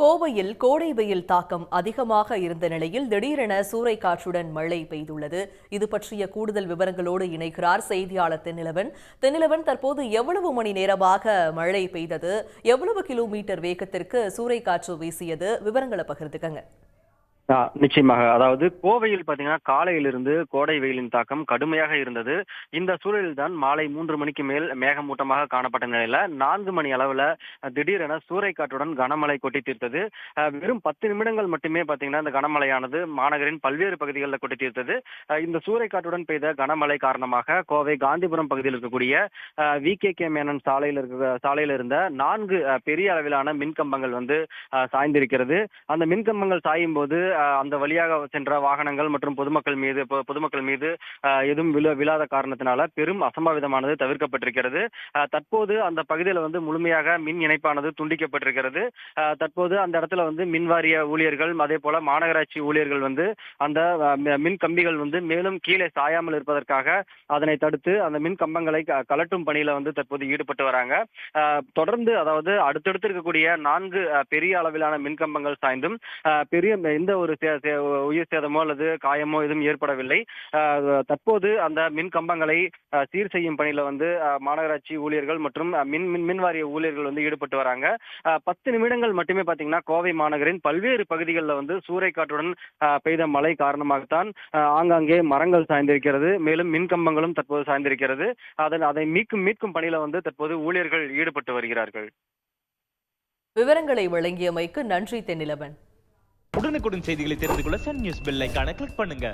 கோவையில் கோடை வெயில் தாக்கம் அதிகமாக இருந்த நிலையில் திடீரென சூறைக்காற்றுடன் மழை பெய்துள்ளது. இது பற்றிய கூடுதல் விவரங்களோடு இணைக்கிறார் செய்தியாளர் தென்னிலவன். தென்னிலவன், தற்போது எவ்வளவு மணி நேரமாக மழை பெய்தது? எவ்வளவு கிலோமீட்டர் வேகத்திற்கு சூறைக்காற்று வீசியது? விவரங்களை பகிர்ந்துக்கங்க. நிச்சயமாக. அதாவது கோவையில் பாத்தீங்கன்னா காலையிலிருந்து கோடை வெயிலின் தாக்கம் கடுமையாக இருந்தது. இந்த சூழலில் தான் மாலை 3 மணிக்கு மேல் மேகமூட்டமாக காணப்பட்ட நிலையில 4 மணி அளவுல திடீரென சூறைக்காற்றுடன் கனமழை கொட்டி தீர்த்தது. வெறும் 10 நிமிடங்கள் மட்டுமே பாத்தீங்கன்னா இந்த கனமழையானது மாநகரின் பல்வேறு பகுதிகளில் கொட்டி தீர்த்தது. இந்த சூறைக்காற்றுடன் பெய்த கனமழை காரணமாக கோவை காந்திபுரம் பகுதியில் இருக்கக்கூடிய VKK மேனன் சாலையில இருந்த 4 பெரிய அளவிலான மின்கம்பங்கள் சாய்ந்திருக்கிறது. அந்த மின்கம்பங்கள் சாயும் போது அந்த வழியாக சென்ற வாகனங்கள் மற்றும் பொதுமக்கள் மீது எதுவும் விழாத காரணத்தினால பெரும் அசம்பாவிதமானது தவிர்க்கப்பட்டிருக்கிறது. தற்போது அந்த பகுதியில் முழுமையாக மின் இணைப்பானது துண்டிக்கப்பட்டிருக்கிறது. தற்போது அந்த இடத்துல மின்வாரிய ஊழியர்கள், அதே போல மாநகராட்சி ஊழியர்கள் அந்த மின் கம்பிகள் மேலும் கீழே சாயாமல் இருப்பதற்காக அதனை தடுத்து அந்த மின் கம்பங்களை கலட்டும் பணியில தற்போது ஈடுபட்டு வராங்க. தொடர்ந்து, அதாவது அடுத்தடுத்து இருக்கக்கூடிய 4 பெரிய அளவிலான மின்கம்பங்கள் சாய்ந்தும் பெரிய எந்த ஒரு உயிர் சேதமோ அல்லது காயமோ எதுவும் ஏற்படவில்லை. தற்போது அந்த மின் கம்பங்களை சீர் செய்யும் பணியில மாநகராட்சி ஊழியர்கள் மற்றும் மின்வாரிய ஊழியர்கள் ஈடுபட்டு வராங்க. 10 நிமிடங்கள் மட்டுமே பாத்தீங்கன்னா கோவை மாநகரின் பல்வேறு பகுதிகளில் சூறைக்காற்றுடன் பெய்த மழை காரணமாகத்தான் ஆங்காங்கே மரங்கள் சாய்ந்திருக்கிறது. மேலும் மின் கம்பங்களும் தற்போது சாய்ந்திருக்கிறது. அதை மீட்கும் பணியில தற்போது ஊழியர்கள் ஈடுபட்டு வருகிறார்கள். விவரங்களை வழங்கியமைக்கு நன்றி தென்னிலவன். உடனுக்குடன் செய்திகளை தெரிந்து கொள்ள சன் நியூஸ் பெல் ஐகானை கிளிக் பண்ணுங்க.